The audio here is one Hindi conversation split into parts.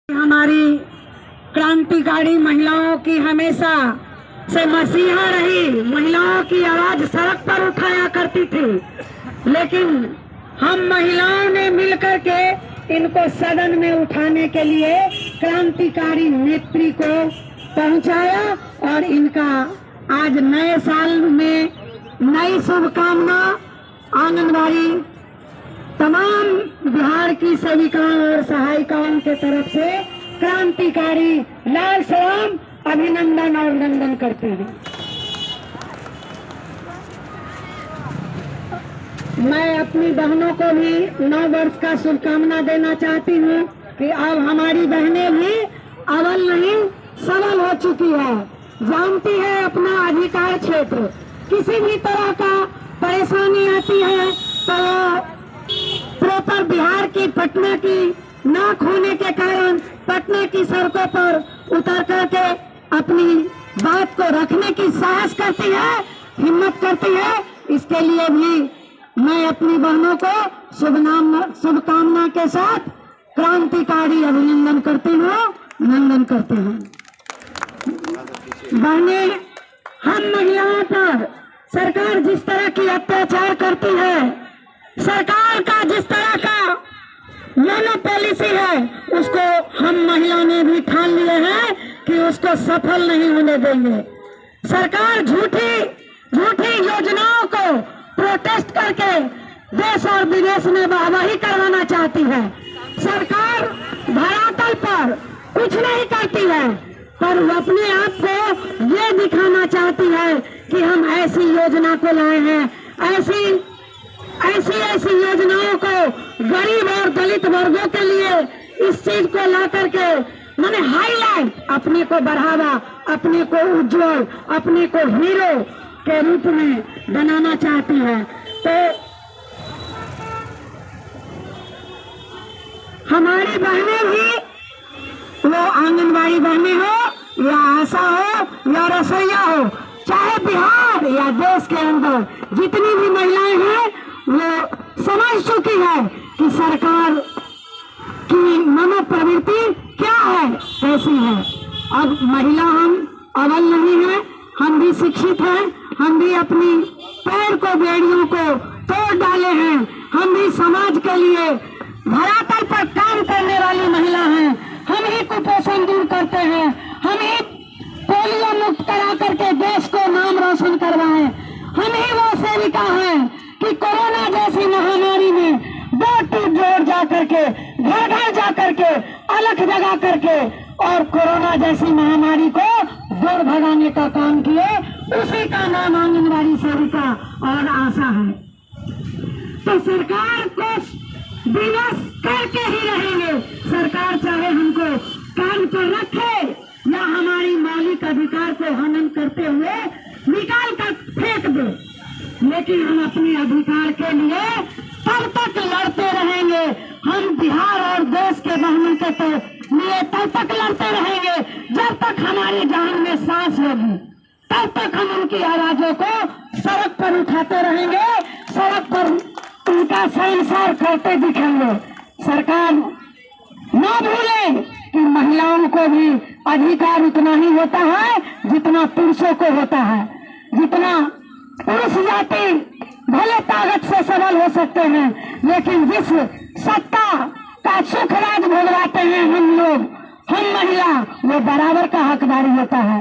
हमारी क्रांतिकारी महिलाओं की हमेशा से मसीहा रही। महिलाओं की आवाज सड़क पर उठाया करती थी, लेकिन हम महिलाओं ने मिलकर के इनको सदन में उठाने के लिए क्रांतिकारी नेत्री को पहुंचाया और इनका आज नए साल में नई शुभकामना आंगनबाड़ी तमाम बिहार की सेविकाओं और सहायिकाओं के तरफ से क्रांतिकारी लाल सलाम अभिनंदन और वंदन करते हैं। मैं अपनी बहनों को भी 9 वर्ष का शुभकामना देना चाहती हूँ कि अब हमारी बहनें भी अव्वल नहीं सबल हो चुकी है, जानती है अपना अधिकार क्षेत्र। किसी भी तरह का परेशानी आती है तो प्रॉपर बिहार की पटना की नाक होने के कारण पटना की सड़कों पर उतर करके अपनी बात को रखने की साहस करती है, हिम्मत करती है। इसके लिए भी मैं अपनी बहनों को शुभकामना के साथ क्रांतिकारी अभिनंदन करती हूँ, वंदन करती हूँ। बहने, हम महिलाओं पर सरकार जिस तरह की अत्याचार करती है, सरकार का जिस तरह का मोनो पॉलिसी है, उसको हम महिलाओं ने भी ठान लिए हैं कि उसको सफल नहीं होने देंगे। सरकार झूठी योजनाओं को प्रोटेस्ट करके देश और विदेश में वाहवाही करवाना चाहती है। सरकार धरातल पर कुछ नहीं करती है, पर वो अपने आप को ये दिखाना चाहती है कि हम ऐसी योजना को लाए हैं, ऐसी योजनाओं को गरीब और दलित वर्गों के लिए इस चीज को ला करके माने हाईलाइट, अपने को बढ़ावा, अपने को उज्जवल, अपने को हीरो के रूप में बनाना चाहती है। तो हमारी बहनें भी, वो आंगनबाड़ी बहनें हो या आशा हो या रसोईया हो, चाहे बिहार या देश के अंदर जितनी भी महिलाएं हैं, वो समझ चुकी है कि सरकार की मनोप्रवृत्ति क्या है, कैसी है। अब महिला हम अव्वल नहीं है, हम भी शिक्षित हैं, हम भी अपनी पैर को बेड़ियों को तोड़ डाले हैं, हम भी समाज के लिए धरातल पर काम करने वाली महिला हैं। हम ही कुपोषण दूर करते हैं, हम ही पोलियो मुक्त करा करके देश को नाम रोशन करवाएं। हम ही वो सेविका हैं कि कोरोना जैसी महामारी में डोर टू डोर जा करके, घर घर जा करके, अलख जगा करके और कोरोना जैसी महामारी को दूर भगाने का काम किए। उसी का नाम आंगनबाड़ी सेविका और आशा है। तो सरकार को दिवस करके ही रहेंगे। सरकार चाहे हमको काम पर रखे या हमारी मौलिक अधिकार को हनन करते हुए निकाल कर फेंक दे, लेकिन हम अपने अधिकार के लिए तब तक लड़ते रहेंगे। हम बिहार और देश के बहनों के लिए तब तक लड़ते रहेंगे जब तक हमारी जान में सांस होगी, तब तक हम उनकी आवाजों को सड़क पर उठाते रहेंगे, सड़क पर उनका संसार करते दिखेंगे। सरकार न भूले कि महिलाओं को भी अधिकार उतना ही होता है जितना पुरुषों को होता है। जितना पुरुष जाति भले ताकत से सबल हो सकते हैं, लेकिन जिस सत्ता का सुख राज भोगवाते हैं हम लोग, हम महिला, वो बराबर का हकदारी होता है।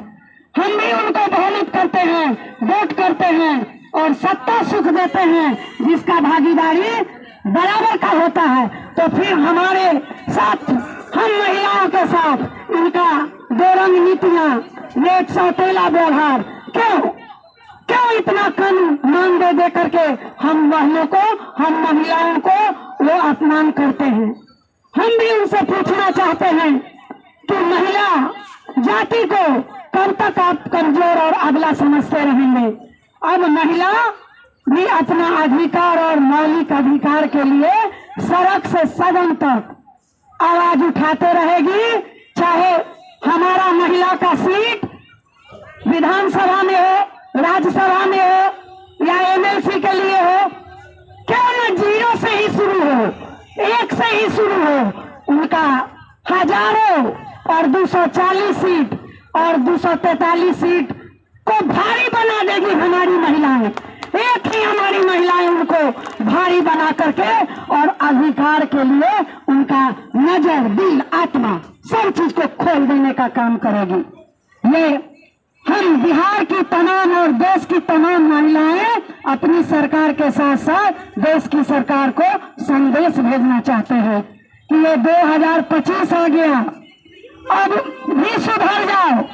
हम भी उनको बहुमत करते हैं, वोट करते हैं और सत्ता सुख देते हैं जिसका भागीदारी बराबर का होता है। तो फिर हमारे साथ, हम महिलाओं के साथ इनका दो रंग नीतियां, एक सौतेला व्यवहार क्यों इतना कम मान दे करके हम बहनों को, हम महिलाओं को वो अपमान करते हैं। हम भी उनसे पूछना चाहते हैं कि महिला जाति को कब तक आप कमजोर और अबला समझते रहेंगे। अब महिला भी अपना अधिकार और मौलिक अधिकार के लिए सड़क से सदन तक आवाज उठाते रहेगी, चाहे हमारा महिला का सीट विधानसभा में हो, राज्यसभा में हो या एमएलसी के लिए हो, क्यों न 0 से ही शुरू हो, 1 से ही शुरू हो। उनका हजारों और 240 सीट और 243 सीट को भारी बना देगी हमारी महिलाएं। एक ही हमारी महिलाएं उनको भारी बना करके और अधिकार के लिए उनका नजर, दिल, आत्मा सब चीज को खोल देने का काम करेगी। ये हम बिहार की तमाम और देश की तमाम महिलाएं अपनी सरकार के साथ साथ देश की सरकार को संदेश भेजना चाहते हैं कि ये 2025 आ गया, अब भी सुधर जाओ।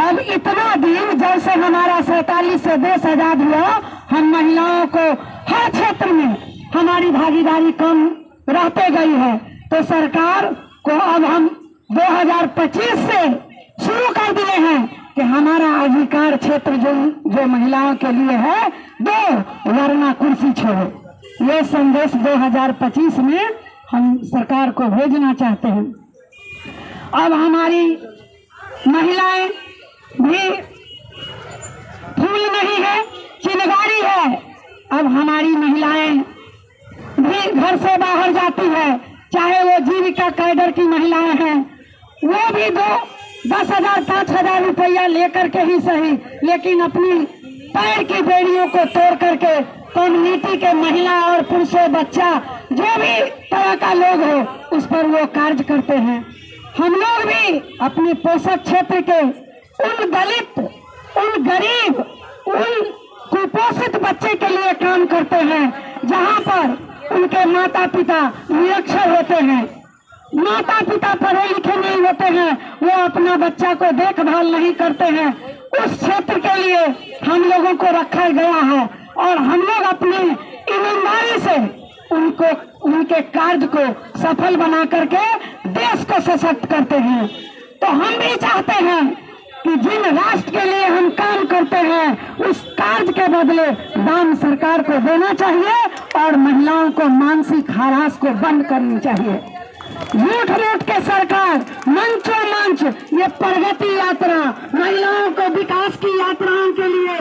अब इतना दिन जब से हमारा 47 से देश आजाद हुआ, हम महिलाओं को हर क्षेत्र में हमारी भागीदारी कम रहते गई है, तो सरकार को अब हम 2025 से शुरू कर दिए हैं कि हमारा अधिकार क्षेत्र जो महिलाओं के लिए है दो, वरना कुर्सी छोड़ो। ये संदेश 2025 में हम सरकार को भेजना चाहते हैं। अब हमारी महिलाएं भी फूल नहीं है, चिनगारी है। अब हमारी महिलाएं भी घर से बाहर जाती है, चाहे वो जीविका कैडर की महिलाएं हैं, वो भी 10,000 5,000 रुपया लेकर के ही सही, लेकिन अपनी पैर की बेड़ियों को तोड़ करके कम्युनिटी के महिला और पुरुषों, बच्चा, जो भी तरह का लोग हो, उस पर वो कार्य करते हैं। हम लोग भी अपने पोषक क्षेत्र के उन दलित, उन गरीब, उन कुपोषित बच्चे के लिए काम करते हैं, जहाँ पर उनके माता पिता निरक्षर होते हैं, माता पिता पढ़े लिखे नहीं होते हैं, वो अपना बच्चा को देखभाल नहीं करते हैं। उस क्षेत्र के लिए हम लोगों को रखा गया है और हम लोग अपनी ईमानदारी से उनको, उनके कार्य को सफल बना करके देश को सशक्त करते हैं। तो हम भी चाहते हैं कि जिन राष्ट्र के लिए हम काम करते हैं, उस कार्य के बदले दान सरकार को देना चाहिए और महिलाओं को मानसिक हरास को बंद करनी चाहिए। लूट लूट के सरकार मंचों मंच ये प्रगति यात्रा, महिलाओं को विकास की यात्राओं के लिए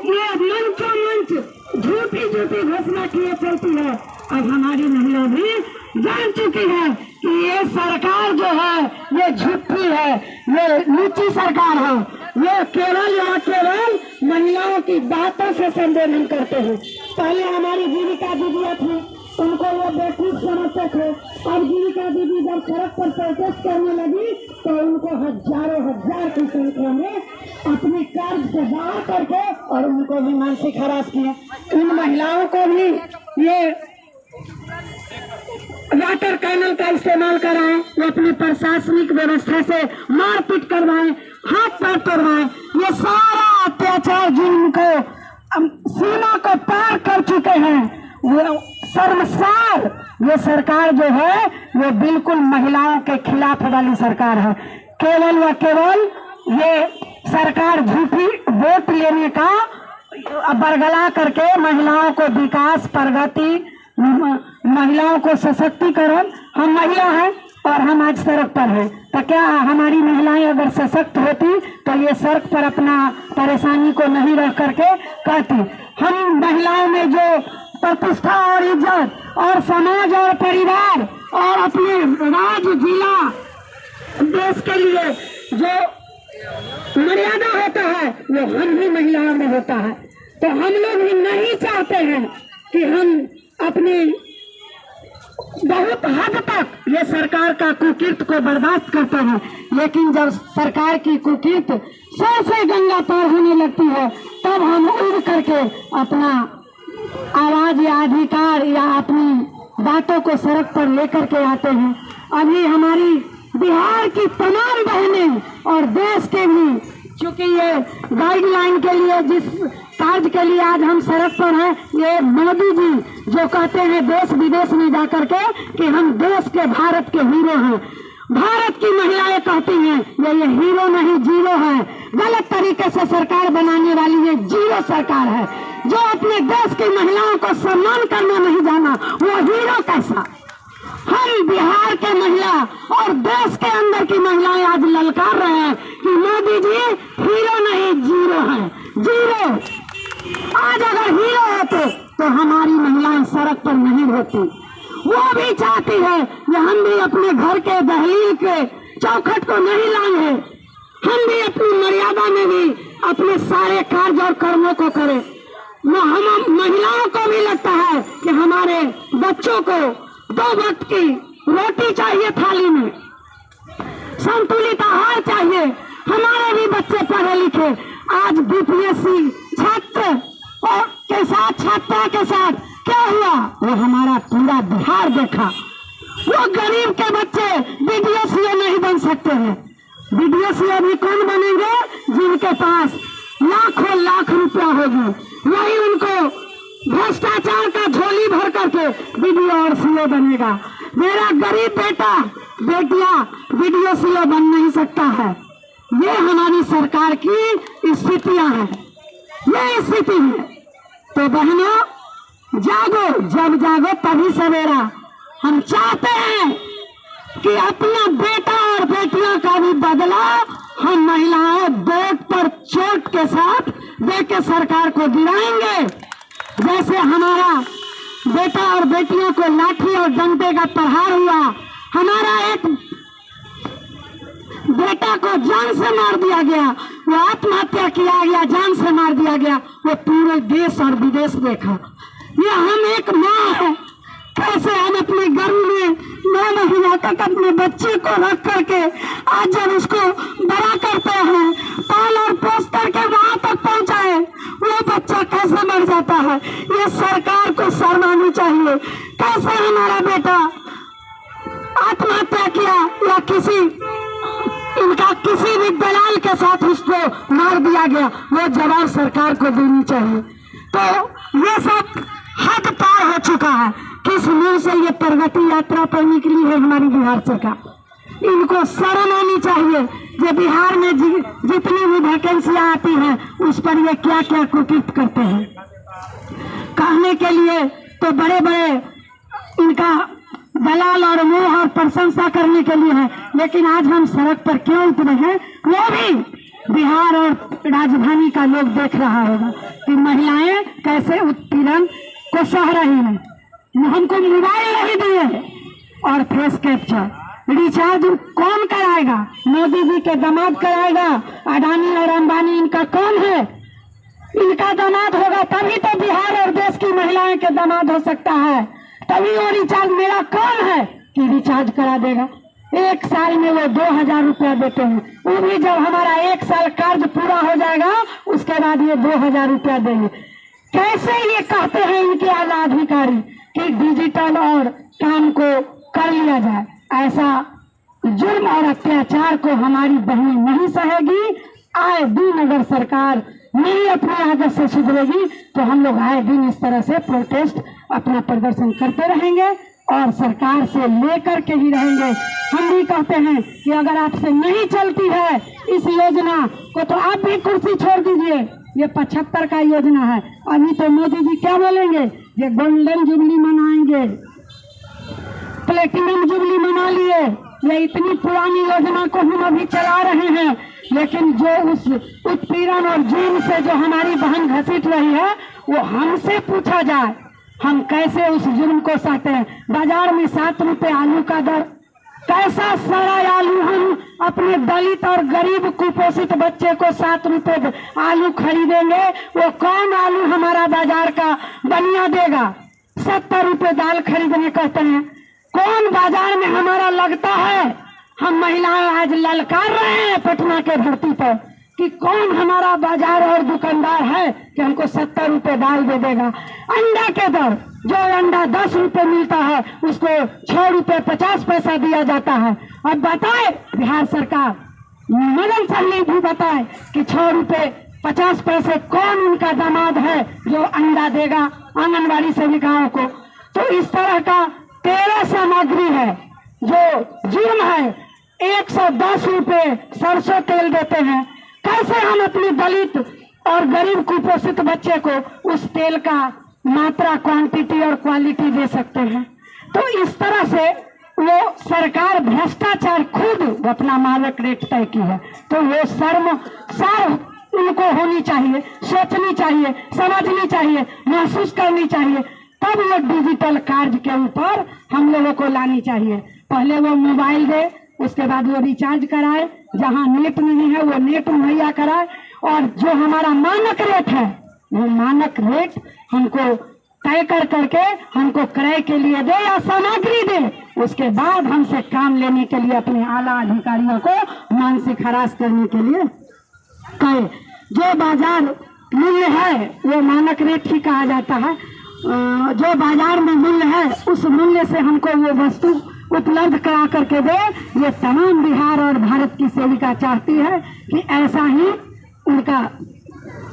ये मंचों मंच झूठी झूठी घोषणा किए चलती है। अब हमारी महिला भी जान चुकी है कि ये सरकार जो है ये झूठी है, ये नीची सरकार है, ये केवल और केवल महिलाओं की बातों से संबोधन करते हैं। पहले हमारी जीविका दीदियाँ थी, उनको वो बेवकूफ समझते थे। अब जीविका दीदी जब सड़क पर प्रोटेस्ट करने लगी तो उनको हजारों हजार की संख्या में अपने कार्य से बाहर करके और उनको भी मानसिक हरास किया। इन महिलाओं को भी ये वाटर कैनल का इस्तेमाल कराएं, वो अपनी प्रशासनिक व्यवस्था से मारपीट करवाएं, हाथ पैर तोड़वाएं। ये सारा अत्याचार जिनको सीमा को पार कर चुके हैं, वो शर्मसार ये सरकार जो है वो बिल्कुल महिलाओं के खिलाफ वाली सरकार है। केवल व केवल ये सरकार झूठी वोट लेने का बरगला करके महिलाओं को विकास, प्रगति, महिलाओं को सशक्तिकरण, हम महिला हैं और हम आज सड़क पर हैं, तो क्या हमारी महिलाएं अगर सशक्त होती तो ये सड़क पर अपना परेशानी को नहीं रह करके कहती। हम महिलाओं में जो प्रतिष्ठा और इज्जत और समाज और परिवार और अपने राज्य, जिला, देश के लिए जो मर्यादा होता है वो हम ही महिलाओं में होता है। तो हम लोग भी नहीं चाहते हैं कि हम अपनी बहुत हद तक ये सरकार का कुकीर्त को बर्दाश्त करते हैं, लेकिन जब सरकार की कुकीर्त 100 से गंगा पार होने लगती है तब हम उड़ करके अपना आवाज या अधिकार या अपनी बातों को सड़क पर लेकर के आते हैं। अभी हमारी बिहार की तमाम बहनें और देश के भी, चूंकि ये गाइडलाइन के लिए जिस कार्य के लिए आज हम सड़क पर हैं, ये मोदी जी जो कहते हैं देश विदेश में जाकर के कि हम देश के, भारत के हीरो हैं। भारत की महिलाएं कहती हैं ये हीरो नहीं जीरो है। गलत तरीके से सरकार बनाने वाली ये जीरो सरकार है। जो अपने देश की महिलाओं को सम्मान करना नहीं जाना वो हीरो कैसा। हम बिहार के महिला और देश के अंदर की महिलाएं आज ललकार रहे हैं कि मोदी जी हीरो नहीं जीरो है, जीरो। आज अगर हीरो होते तो हमारी महिलाएं सड़क पर नहीं होती, वो भी चाहती है कि हम भी अपने घर के दहलीज के चौखट को नहीं लांघे, हम भी अपनी मर्यादा में भी अपने सारे कार्य और कर्मों को करें। हम महिलाओं को भी लगता है कि हमारे बच्चों को 2 वक्त की रोटी चाहिए, थाली में संतुलित आहार चाहिए। हमारे भी बच्चे पढ़े लिखे आज बीपीएससी छात्र और के साथ छात्रा के साथ क्या हुआ, वो हमारा पूरा बिहार देखा। वो गरीब के बच्चे बीडीओ नहीं बन सकते हैं। बीडीओ भी कौन बनेंगे, जिनके पास लाखों लाख रुपया होगी, वही उनको भ्रष्टाचार का झोली भर करके बीडीओ और सीओ बनेगा। मेरा गरीब बेटा बेटिया बीडीओ सीओ बन नहीं सकता है। ये हमारी सरकार की स्थितियां हैं, ये स्थिति है। तो बहनों जागो, जब जागो तभी सवेरा। हम चाहते हैं कि अपना बेटा और बेटियों का भी बदला हम महिलाएं वोट पर चोट के साथ देके सरकार को दिलाएंगे। जैसे हमारा बेटा और बेटियों को लाठी और डंडे का प्रहार हुआ, हमारा एक बेटा को जान से मार दिया गया, वो आत्महत्या किया गया, जान से मार दिया गया, वो पूरे देश और विदेश देखा। ये हम एक माँ है, कैसे हम अपने गर्भ में 9 महीना तक अपने बच्चे को रख करके आज जब उसको बड़ा करते हैं, पाल और पोस करके वहां तक पहुंचाए, वो बच्चा कैसे मर जाता है। ये सरकार को शर्म आनी चाहिए। कैसे हमारा बेटा आत्महत्या किया या इनका किसी भी दलाल के साथ उसको मार दिया गया, वो जवाब सरकार को देनी चाहिए। तो ये सब हद पार हो चुका है। किस मुंह से ये प्रगति यात्रा पर निकली है हमारी बिहार सरकार। इनको शर्म आनी चाहिए कि बिहार में जितनी भी वैकेंसियां आती हैं उस पर ये क्या क्या कुकृत्य करते हैं। कहने के लिए तो बड़े बड़े इनका दलाल और मुंह और प्रशंसा करने के लिए है, लेकिन आज हम सड़क पर क्यों उतरे हैं, वो भी बिहार और राजधानी का लोग देख रहा होगा कि महिलाएं कैसे उत्पीड़न को सह रही हैं। हमको मोबाइल नहीं दिए और फेस कैप्चर रिचार्ज कौन कराएगा? मोदी जी के दामाद कराएगा। अडानी और अंबानी इनका कौन है? इनका दामाद होगा तभी तो बिहार और देश की महिलाएं के दामाद हो सकता है। तभी वो रिचार्ज मेरा कौन है कि रिचार्ज करा देगा। 1 साल में वो 2000 रुपया देते हैं, वो भी जब हमारा 1 साल कार्य पूरा हो जाएगा उसके बाद ये 2000 रुपया देंगे। कैसे ये कहते हैं इनके आला अधिकारी कि डिजिटल और काम को कर लिया जाए। ऐसा जुर्म और अत्याचार को हमारी बहनें नहीं सहेगी। आए दिन अगर सरकार नहीं अपने आगे से सुधरेगी तो हम लोग आए दिन इस तरह से प्रोटेस्ट अपना प्रदर्शन करते रहेंगे और सरकार से लेकर के ही रहेंगे। हम भी कहते हैं कि अगर आपसे नहीं चलती है इस योजना को तो आप भी कुर्सी छोड़ दीजिए। ये 75 का योजना है। अभी तो मोदी जी क्या बोलेंगे, ये गोल्डन जुबली मनाएंगे, प्लेटिनम जुबली मना लिए। ये इतनी पुरानी योजना को हम अभी चला रहे हैं, लेकिन जो उस उत्पीड़न और जुर्म से जो हमारी बहन घसीट रही है वो हमसे पूछा जाए हम कैसे उस जुर्म को सहते हैं। बाजार में 7 रुपए आलू का दर, कैसा सड़ा आलू हम अपने दलित और गरीब कुपोषित बच्चे को 7 रुपए आलू खरीदेंगे? वो कौन आलू हमारा बाजार का बनिया देगा? 70 रुपए दाल खरीदने कहते हैं। कौन बाजार में हमारा लगता है? हम महिलाएं आज ललकार रहे हैं पटना के धरती पर कि कौन हमारा बाजार और दुकानदार है कि हमको 70 रुपए दाल दे देगा। अंडा के दर, जो अंडा 10 रुपए मिलता है उसको 6 रुपए 50 पैसा दिया जाता है। अब बताए बिहार सरकार, मदन सहनी भी बताए कि 6 रुपए 50 पैसे कौन उनका दामाद है जो अंडा देगा आंगनबाड़ी सेविकाओं को। तो इस तरह का 13 सामग्री है जो जुर्म है। 110 रुपए सरसों तेल देते हैं। कैसे हम अपने दलित और गरीब कुपोषित बच्चे को उस तेल का मात्रा, क्वांटिटी और क्वालिटी दे सकते हैं? तो इस तरह से वो सरकार भ्रष्टाचार खुद अपना मानक रेट तय की है। तो वो शर्म उनको होनी चाहिए, सोचनी चाहिए, समझनी चाहिए, महसूस करनी चाहिए तब वो डिजिटल कार्ड के ऊपर हम लोगों को लानी चाहिए। पहले वो मोबाइल दे, उसके बाद वो रिचार्ज कराए, जहाँ नेट नहीं है वो नेट मुहैया कराए, और जो हमारा मानक रेट है वो मानक रेट हमको तय कर करके हमको क्रय के लिए दे या सामग्री दे, उसके बाद हमसे काम लेने के लिए अपने आला अधिकारियों को मानसिक हरास करने के लिए कहे। जो बाजार मूल्य है वो मानक रेट ही कहा जाता है। जो बाजार में मूल्य है उस मूल्य से हमको वो वस्तु उपलब्ध करा करके दे। ये तमाम बिहार और भारत की सेविका चाहती है कि ऐसा ही उनका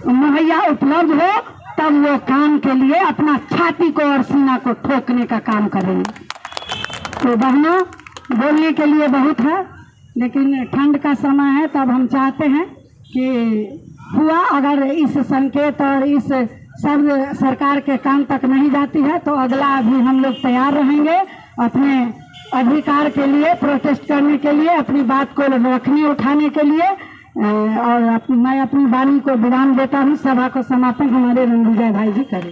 मुहैया उपलब्ध हो, तब वो काम के लिए अपना छाती को और सीना को ठोकने का काम करेंगे। तो बहनों, बोलने के लिए बहुत है, लेकिन ठंड का समय है, तब हम चाहते हैं कि हुआ अगर इस संकेत और इस शब्द सरकार के कान तक नहीं जाती है तो अगला भी हम लोग तैयार रहेंगे अपने अधिकार के लिए प्रोटेस्ट करने के लिए, अपनी बात को रखने उठाने के लिए। और मैं अपनी वाणी को विराम देता हूँ। सभा को समापन हमारे रणविजय भाई जी करें।